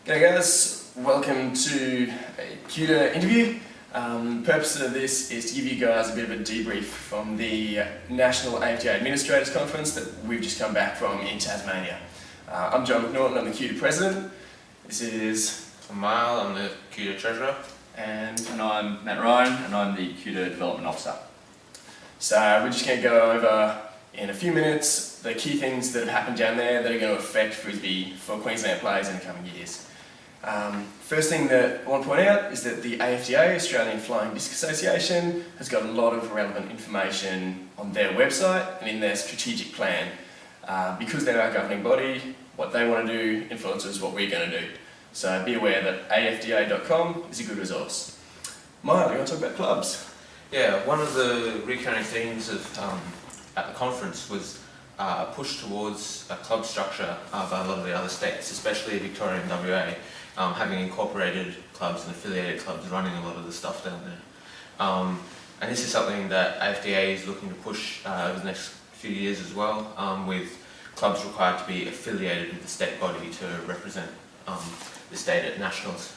G'day guys, welcome to a QUDA interview. The purpose of this is to give you guys a bit of a debrief from the National AFDA Administrators Conference that we've just come back from in Tasmania. I'm John McNaughton, I'm the QUDA President. This is... I'm Mile, I'm the QUDA Treasurer. And I'm Matt Ryan, and I'm the QUDA Development Officer. So we're just going to go over in a few minutes the key things that have happened down there that are going to affect Frisbee for Queensland players in the coming years. First thing that I want to point out is that the AFDA, Australian Flying Disc Association, has got a lot of relevant information on their website and in their strategic plan. Because they're our governing body, what they want to do influences what we're going to do. So be aware that afda.com is a good resource. Mile, you want to talk about clubs? Yeah, one of the recurring themes of, at the conference was a push towards a club structure by a lot of the other states, especially Victoria and WA, having incorporated clubs and affiliated clubs running a lot of the stuff down there. And this is something that AFDA is looking to push over the next few years as well, with clubs required to be affiliated with the state body to represent the state at nationals.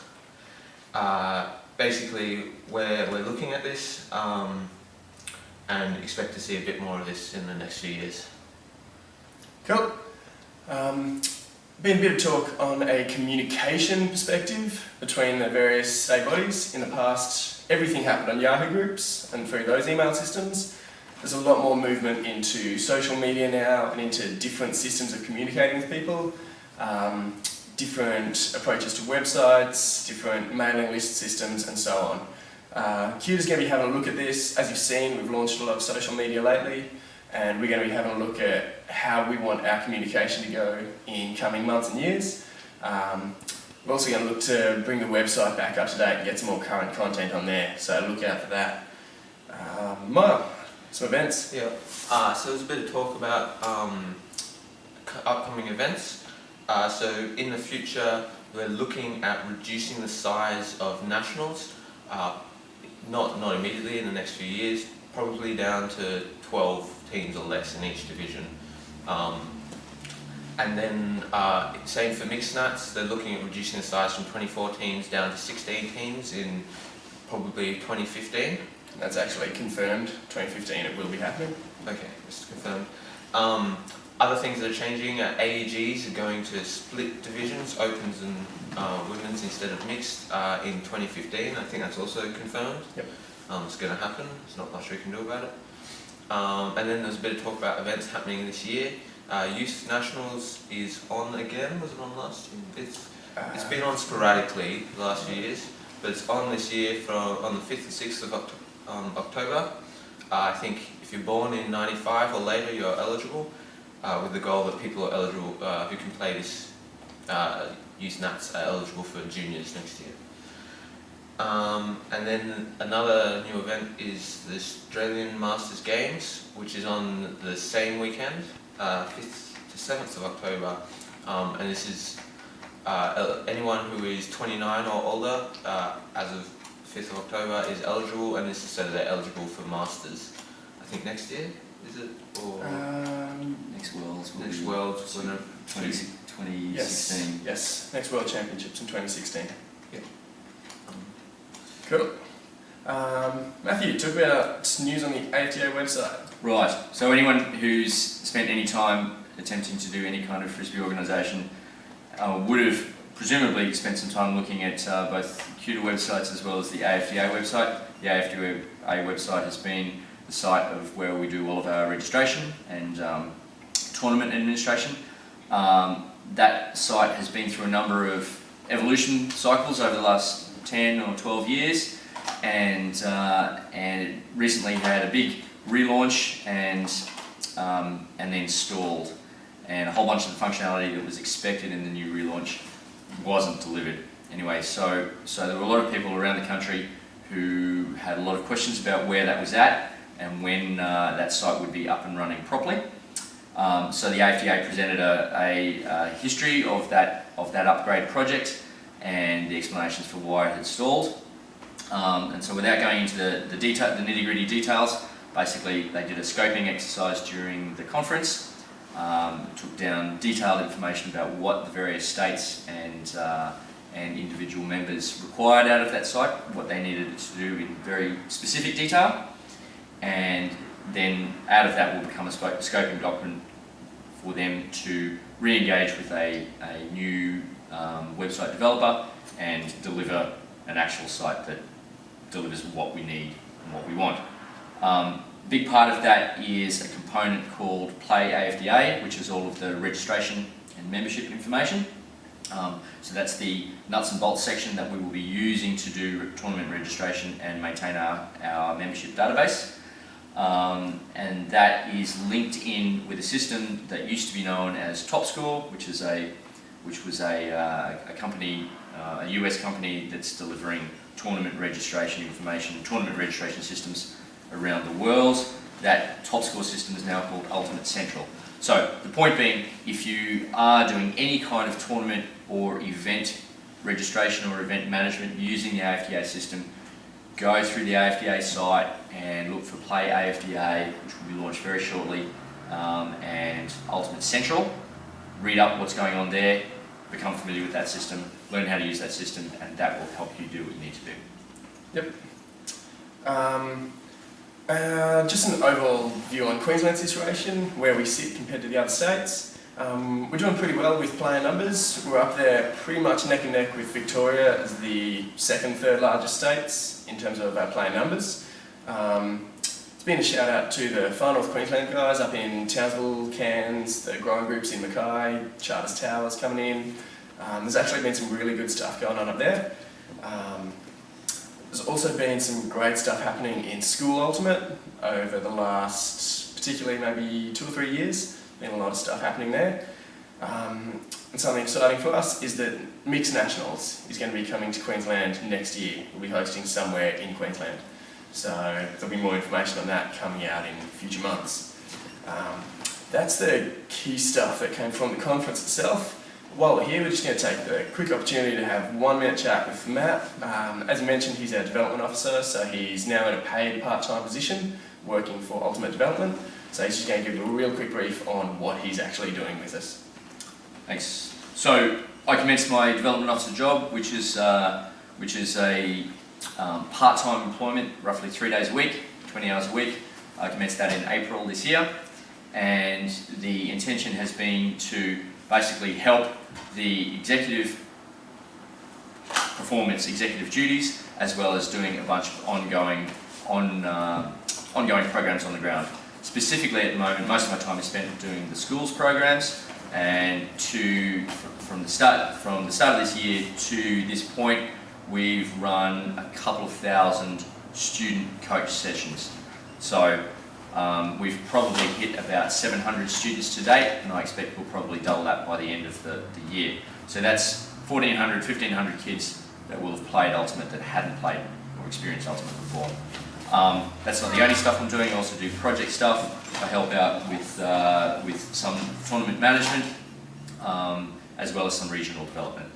Basically, we're looking at this and expect to see a bit more of this in the next few years. Cool. Been a bit of talk on a communication perspective between the various state bodies. In the past, everything happened on Yahoo groups and through those email systems. There's a lot more movement into social media now and into different systems of communicating with people. Different approaches to websites, different mailing list systems and so on. QUDA's going to be having a look at this. As you've seen, we've launched a lot of social media lately, and we're going to be having a look at how we want our communication to go in coming months and years. We're also going to look to bring the website back up to date and get some more current content on there, so look out for that. Mile, some events? Yeah, so there's a bit of talk about upcoming events. So in the future, we're looking at reducing the size of nationals, not immediately in the next few years, probably down to 12 teams or less in each division. And then same for mixed nats, they're looking at reducing the size from 24 teams down to 16 teams in probably 2015. That's actually confirmed, 2015 it will be happening. Okay, it's confirmed. Other things that are changing, AEGs are going to split divisions, opens and women's instead of mixed in 2015. I think that's also confirmed. Yep. It's going to happen, there's not much we can do about it. And then there's a bit of talk about events happening this year. Youth Nationals is on again, was it on last year? It's been on sporadically the last few years, but it's on this year on the 5th and 6th of October. I think if you're born in 95 or later, you're eligible. With the goal that people are eligible, who can play this youth nats are eligible for juniors next year. And then another new event is the Australian Masters Games, which is on the same weekend, 5th to 7th of October. And this is anyone who is 29 or older as of 5th of October is eligible, and this is so that they're eligible for Masters. I think next year, is it? Or Next Worlds, winner 2016. Yes, next World Championships in 2016. Yeah. Cool. Matthew, talk about news on the AFDA website. Right, so anyone who's spent any time attempting to do any kind of Frisbee organisation would have presumably spent some time looking at both QUDA websites as well as the AFDA website. The AFDA website has been the site of where we do all of our registration and tournament administration. That site has been through a number of evolution cycles over the last 10 or 12 years, and it recently had a big relaunch and then stalled, and a whole bunch of the functionality that was expected in the new relaunch wasn't delivered. Anyway, so there were a lot of people around the country who had a lot of questions about where that was at and when that site would be up and running properly. So the AFDA presented a history of that upgrade project and the explanations for why it had stalled. And so without going into the nitty-gritty details, basically they did a scoping exercise during the conference took down detailed information about what the various states and individual members required out of that site, what they needed it to do in very specific detail, and then out of that will become a scoping document for them to re-engage with a new website developer and deliver an actual site that delivers what we need and what we want. Big part of that is a component called Play AFDA, which is all of the registration and membership information. So that's the nuts and bolts section that we will be using to do tournament registration and maintain our membership database. And that is linked in with a system that used to be known as TopScore, which was a company, a US company that's delivering tournament registration information, tournament registration systems around the world. That TopScore system is now called Ultimate Central. So the point being, if you are doing any kind of tournament or event registration or event management using the AFDA system, go through the AFDA site and look for Play AFDA, which will be launched very shortly, and Ultimate Central. Read up what's going on there, become familiar with that system, learn how to use that system, and that will help you do what you need to do. Yep. Just an overall view on Queensland's situation, where we sit compared to the other states. We're doing pretty well with player numbers. We're up there pretty much neck and neck with Victoria as the second, third largest states in terms of our player numbers. It's been a shout out to the Far North Queensland guys up in Townsville, Cairns, the growing groups in Mackay, Charters Towers coming in. There's actually been some really good stuff going on up there. There's also been some great stuff happening in School Ultimate over the last, particularly maybe 2 or 3 years. Been a lot of stuff happening there. And something exciting for us is that Mixed Nationals is going to be coming to Queensland next year. We'll be hosting somewhere in Queensland. So there'll be more information on that coming out in future months. That's the key stuff that came from the conference itself. While we're here, we're just going to take the quick opportunity to have 1 minute chat with Matt. As mentioned, he's our development officer, so he's now in a paid part-time position working for Ultimate Development. So he's just going to give a real quick brief on what he's actually doing with us. Thanks. So I commenced my development officer job, which is a part-time employment, roughly 3 days a week, 20 hours a week. I commenced that in April this year, and the intention has been to basically help the executive performance, executive duties, as well as doing a bunch of ongoing programs on the ground. Specifically at the moment, most of my time is spent doing the schools programs, and from the start of this year to this point, we've run a couple of thousand student coach sessions. So we've probably hit about 700 students to date, and I expect we'll probably double that by the end of the year. So that's 1,400, 1,500 kids that will have played Ultimate that hadn't played or experienced Ultimate before. That's not the only stuff I'm doing. I also do project stuff. I help out with some tournament management, as well as some regional development.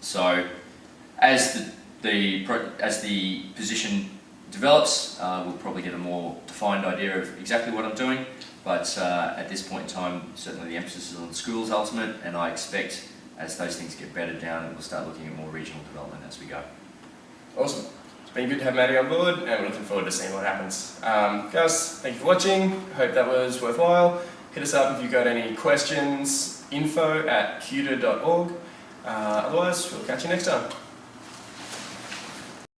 So as the position develops, we'll probably get a more defined idea of exactly what I'm doing, but at this point in time, certainly the emphasis is on schools Ultimate, and I expect as those things get bedded down, we'll start looking at more regional development as we go. Awesome. It's been good to have Matty on board, and we're looking forward to seeing what happens. Guys, thank you for watching. Hope that was worthwhile. Hit us up if you've got any questions, info@QUDA.org. Otherwise, we'll catch you next time.